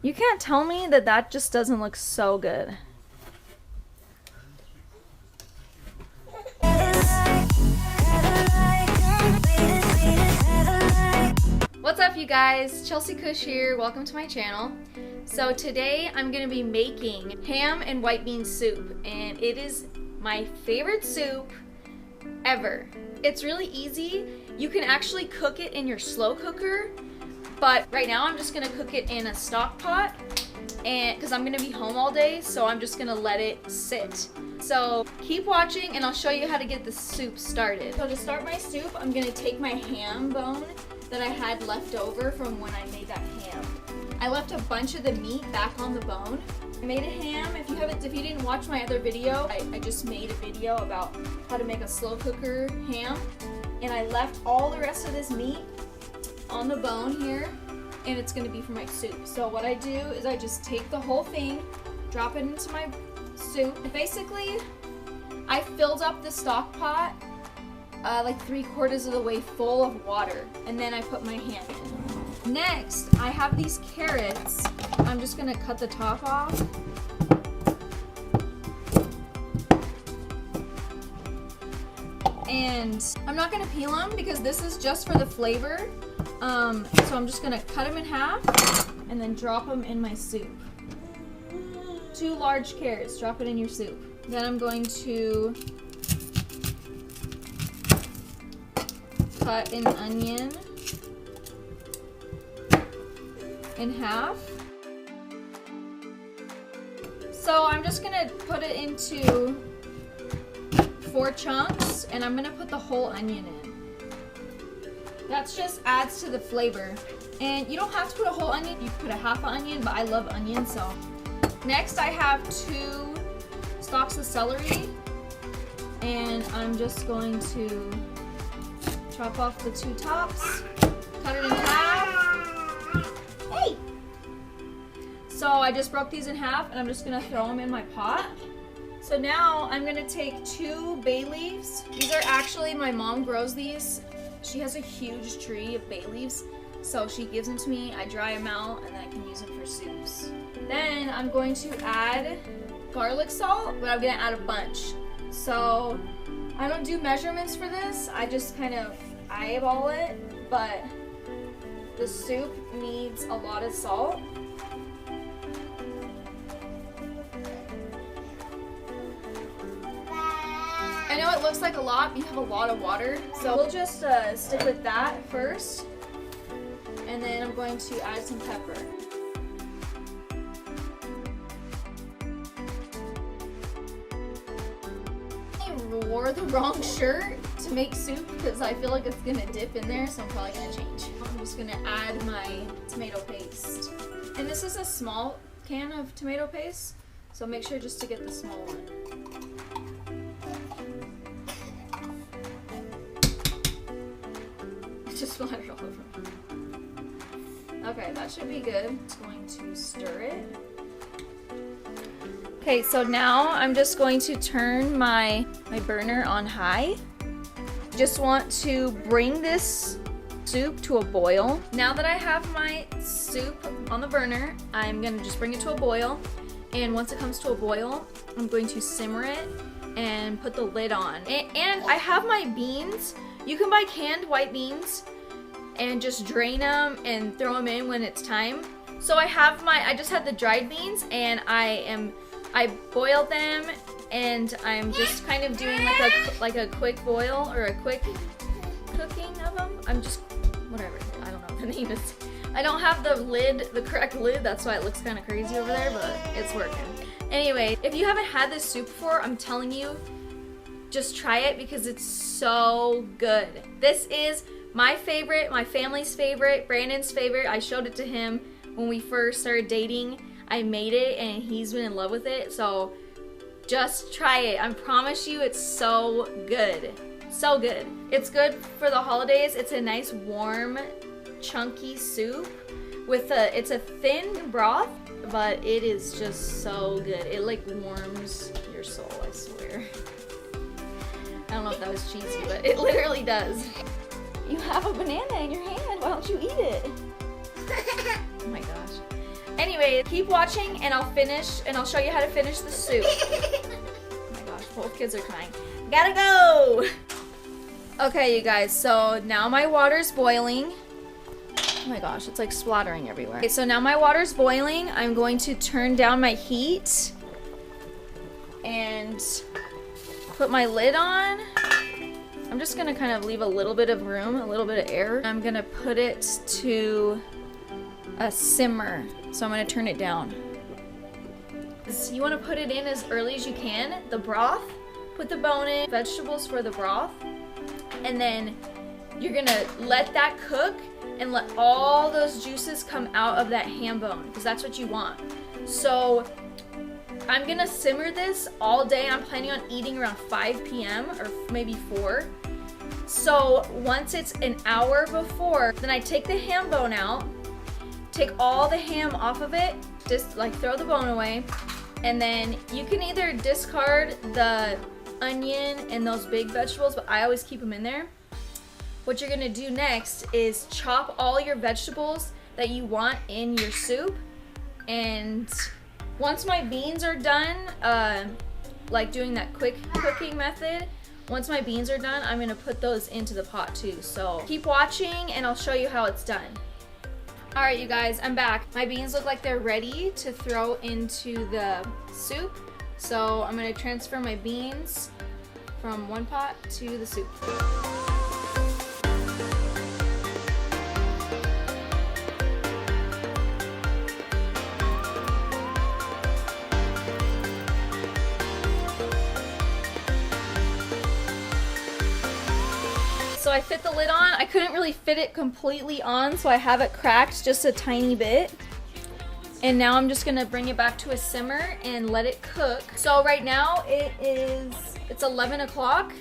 You can't tell me that that just doesn't look so good. What's up, you guys? Chelsea Kush here. Welcome to my channel. So today I'm gonna be making ham and white bean soup, and it is my favorite soup ever. It's really easy. You can actually cook it in your slow cooker, but right now I'm just gonna cook it in a stock pot, and because I'm gonna be home all day, so I'm just gonna let it sit. So keep watching and I'll show you how to get the soup started. So to start my soup, I'm gonna take my ham bone that I had left over from when I made that ham. I left a bunch of the meat back on the bone. I made a ham. If you didn't watch my other video, I just made a video about how to make a slow cooker ham, and I left all the rest of this meat on the bone here, and it's gonna be for my soup. So what I do is I just take the whole thing, drop it into my soup. And basically, I filled up the stock pot like 3/4 of the way full of water, and then I put my ham in. Next, I have these carrots. I'm just gonna cut the top off. And I'm not gonna peel them because this is just for the flavor. So I'm just gonna cut them in half and then drop them in my soup. 2 large carrots, drop it in your soup. Then I'm going to cut an onion in half. So I'm just gonna put it into 4 chunks, and I'm gonna put the whole onion in. That just adds to the flavor. And you don't have to put a whole onion, you can put a half an onion, but I love onion, so. Next I have 2 stalks of celery, and I'm just going to chop off the 2 tops, cut it in half. Hey! So I just broke these in half, and I'm just gonna throw them in my pot. So now I'm gonna take 2 bay leaves. These are actually, my mom grows these. She has a huge tree of bay leaves, so she gives them to me. I dry them out, and then I can use them for soups. Then I'm going to add garlic salt, but I'm gonna add a bunch. So I don't do measurements for this. I just kind of eyeball it, but the soup needs a lot of salt. I know it looks like a lot, but you have a lot of water. So we'll just stick with that first. And then I'm going to add some pepper. I wore the wrong shirt to make soup because I feel like it's gonna dip in there, so I'm probably gonna change. I'm just gonna add my tomato paste. And this is a small can of tomato paste, so make sure just to get the small one. Just splattered all over. Okay, that should be good. Just going to stir it. Okay, so now I'm just going to turn my burner on high. Just want to bring this soup to a boil. Now that I have my soup on the burner, I'm gonna just bring it to a boil. And once it comes to a boil, I'm going to simmer it and put the lid on. And I have my beans. You can buy canned white beans and just drain them and throw them in when it's time. So I just had the dried beans, and I boiled them, and I'm just kind of doing like a quick boil or a quick cooking of them. I don't know what the name is. I don't have the correct lid, that's why it looks kind of crazy over there, but it's working. Anyway, if you haven't had this soup before, I'm telling you, just try it because it's so good. This is my favorite, my family's favorite, Brandon's favorite. I showed it to him when we first started dating. I made it and he's been in love with it, so just try it. I promise you it's so good. So good. It's good for the holidays. It's a nice warm, chunky soup with it's a thin broth, but it is just so good. It like warms your soul, I swear. I don't know if that was cheesy, but it literally does. You have a banana in your hand, why don't you eat it? Oh my gosh. Anyway, keep watching and I'll show you how to finish the soup. Oh my gosh, both kids are crying. Gotta go! Okay, you guys, so now my water's boiling. Oh my gosh, it's like splattering everywhere. Okay, so now my water's boiling. I'm going to turn down my heat and put my lid on. I'm just gonna kind of leave a little bit of room, a little bit of air. I'm gonna put it to a simmer. So I'm gonna turn it down. You wanna put it in as early as you can. The broth, put the bone in, vegetables for the broth, and then you're gonna let that cook and let all those juices come out of that ham bone, because that's what you want. So I'm gonna simmer this all day. I'm planning on eating around 5 p.m. or maybe 4. So once it's an hour before, then I take the ham bone out, take all the ham off of it, just like throw the bone away, and then you can either discard the onion and those big vegetables, but I always keep them in there. What you're gonna do next is chop all your vegetables that you want in your soup. And once my beans are done, like doing that quick cooking method, once my beans are done, I'm gonna put those into the pot too. So keep watching and I'll show you how it's done. All right, you guys, I'm back. My beans look like they're ready to throw into the soup. So I'm gonna transfer my beans from one pot to the soup. So I fit the lid on. I couldn't really fit it completely on, so I have it cracked just a tiny bit. And now I'm just gonna bring it back to a simmer and let it cook. So right now it's 11 o'clock.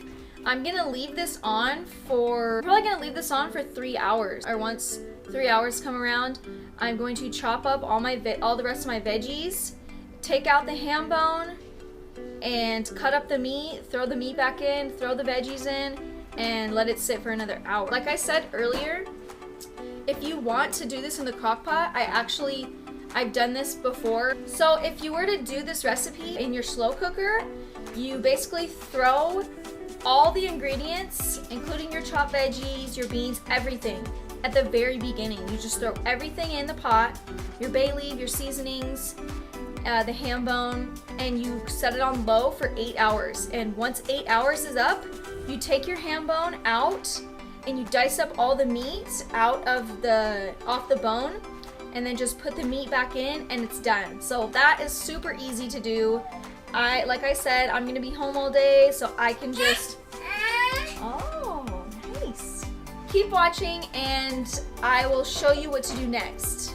I'm gonna leave this on for, probably gonna leave this on for 3 hours. Or once 3 hours come around, I'm going to chop up all the rest of my veggies, take out the ham bone, and cut up the meat, throw the meat back in, throw the veggies in, and let it sit for another hour. Like I said earlier, if you want to do this in the crock pot, I've done this before. So if you were to do this recipe in your slow cooker, you basically throw all the ingredients, including your chopped veggies, your beans, everything, at the very beginning. You just throw everything in the pot, your bay leaf, your seasonings, the ham bone, and you set it on low for 8 hours. And once 8 hours is up, you take your ham bone out and you dice up all the meat off the bone, and then just put the meat back in and it's done. So that is super easy to do. Like I said, I'm gonna be home all day, so I can just, oh, nice. Keep watching and I will show you what to do next.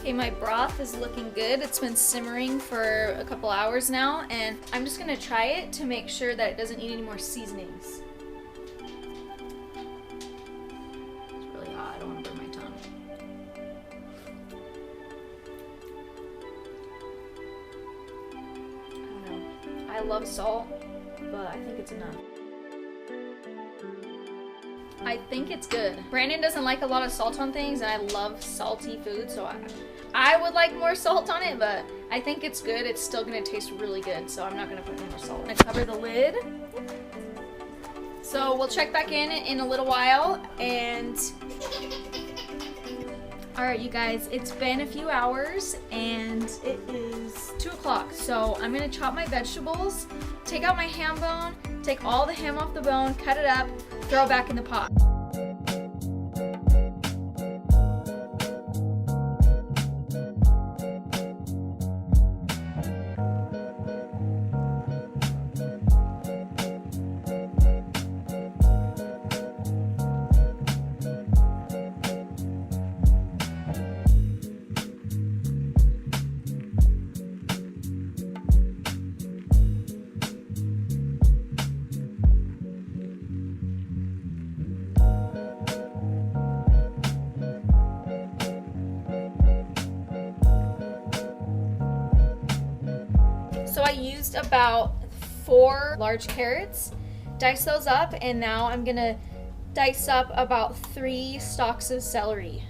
Okay, my broth is looking good. It's been simmering for a couple hours now, and I'm just gonna try it to make sure that it doesn't need any more seasonings. It's really hot, I don't wanna burn my tongue. I don't know. I love salt, but I think it's enough. I think it's good. Brandon doesn't like a lot of salt on things, and I love salty food, so I would like more salt on it, but I think it's good. It's still gonna taste really good, so I'm not gonna put any more salt. I'm gonna cover the lid. So we'll check back in a little while, and all right, you guys, it's been a few hours, and it is 2 o'clock. So I'm gonna chop my vegetables, take out my ham bone, take all the ham off the bone, cut it up, throw it back in the pot. used about 4 large carrots, dice those up, and now I'm gonna dice up about 3 stalks of celery.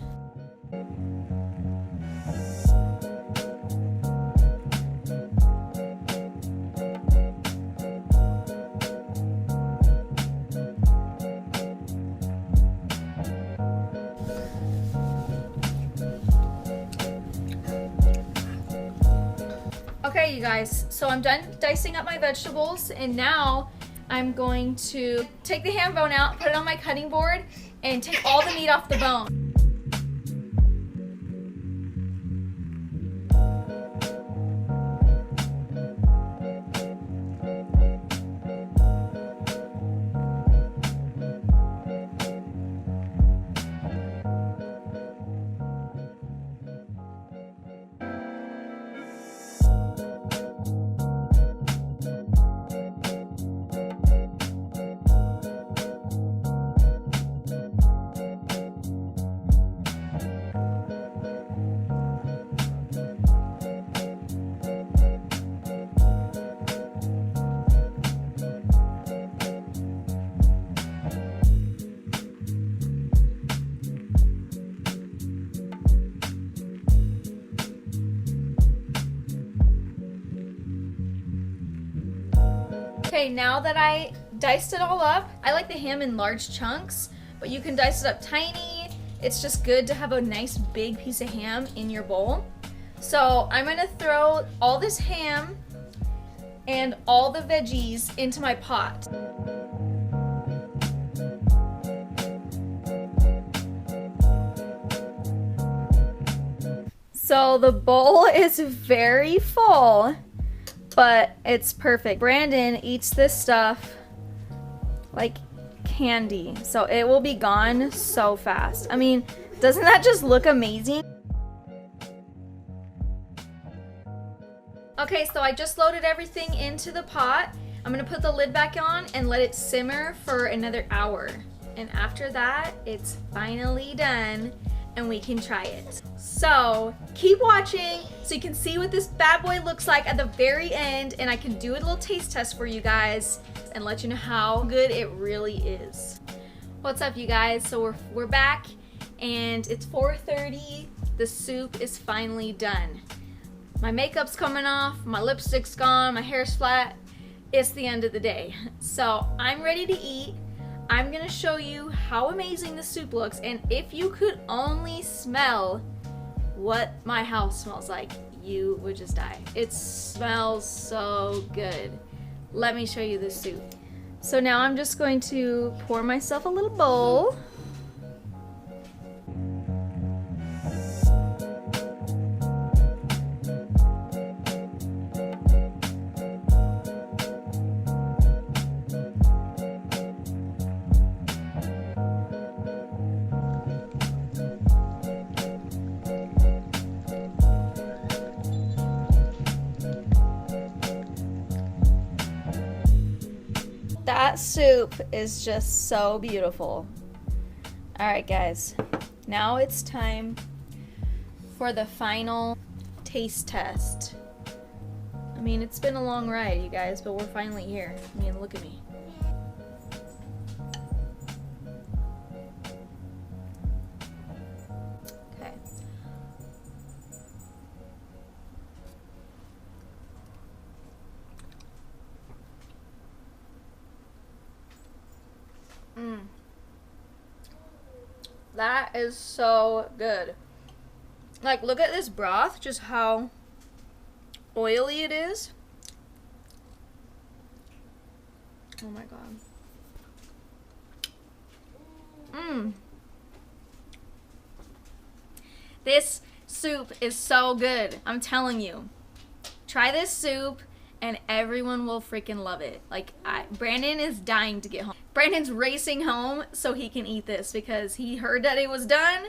Okay, you guys, so I'm done dicing up my vegetables, and now I'm going to take the ham bone out, put it on my cutting board, and take all the meat off the bone. Okay, now that I diced it all up, I like the ham in large chunks, but you can dice it up tiny. It's just good to have a nice big piece of ham in your bowl. So I'm gonna throw all this ham and all the veggies into my pot. So the bowl is very full, but it's perfect. Brandon eats this stuff like candy, so it will be gone so fast. I mean, doesn't that just look amazing? Okay, so I just loaded everything into the pot. I'm gonna put the lid back on and let it simmer for another hour. And after that, it's finally done and we can try it. So keep watching so you can see what this bad boy looks like at the very end, and I can do a little taste test for you guys and let you know how good it really is. What's up, you guys? So we're back and it's 4:30. The soup is finally done. My makeup's coming off, my lipstick's gone, my hair's flat. It's the end of the day. So I'm ready to eat. I'm gonna show you how amazing the soup looks, and if you could only smell what my house smells like, you would just die. It smells so good. Let me show you the soup. So now I'm just going to pour myself a little bowl. That soup is just so beautiful. All right, guys, now it's time for the final taste test. I mean, it's been a long ride, you guys, but we're finally here. I mean, look at me. Okay. That is so good. Like, look at this broth, just how oily it is. Oh my god. This soup is so good. I'm telling you. Try this soup and everyone will freaking love it. Like, Brandon is dying to get home. Brandon's racing home so he can eat this because he heard that it was done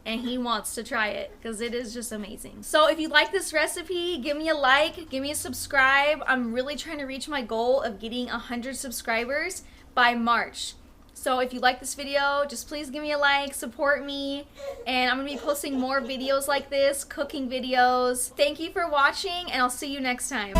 and he wants to try it because it is just amazing. So if you like this recipe, give me a like, give me a subscribe. I'm really trying to reach my goal of getting 100 subscribers by March. So if you like this video, just please give me a like, support me, and I'm gonna be posting more videos like this, cooking videos. Thank you for watching, and I'll see you next time.